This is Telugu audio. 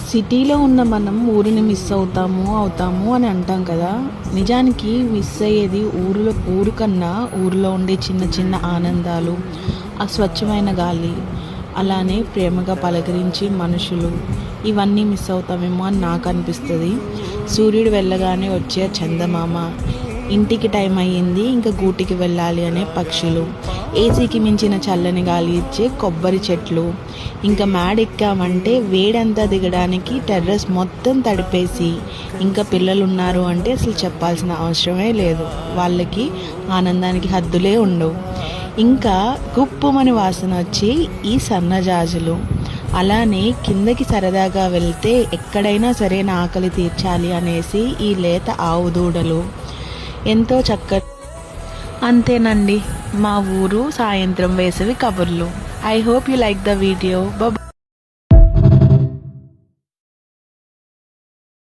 సిటీలో ఉన్న మనం ఊరిని మిస్ అవుతాము అని అంటాం కదా. నిజానికి మిస్ అయ్యేది ఊరు కన్నా ఊరిలో ఉండే చిన్న చిన్న ఆనందాలు, ఆ స్వచ్ఛమైన గాలి, అలానే ప్రేమగా పలకరించి మనుషులు, ఇవన్నీ మిస్ అవుతామేమో అని నాకు అనిపిస్తుంది. సూర్యుడు వెళ్ళగానే వచ్చే చందమామ, ఇంటికి టైం అయ్యింది ఇంకా గూటికి వెళ్ళాలి అనే పక్షులు, ఏసీకి మించిన చల్లని గాలి ఇచ్చే కొబ్బరి చెట్లు, ఇంకా మేడెక్కామంటే వేడంతా దిగడానికి టెర్రస్ మొత్తం తడిపేసి, ఇంకా పిల్లలు ఉన్నారు అంటే అసలు చెప్పాల్సిన అవసరమే లేదు, వాళ్ళకి ఆనందానికి హద్దులే ఉండవు. ఇంకా గుప్పుమని వాసన వచ్చి ఈ సన్నజాజులు, అలానే కిందకి సరదాగా వెళ్తే ఎక్కడైనా సరే నా ఆకలి తీర్చాలి అనేసి ఈ లేత ఆవు దూడలు ఎంతో అంతేనండి మా ఊరు సాయంత్రం వేసవి కబుర్లు. I hope you like the video. Bye.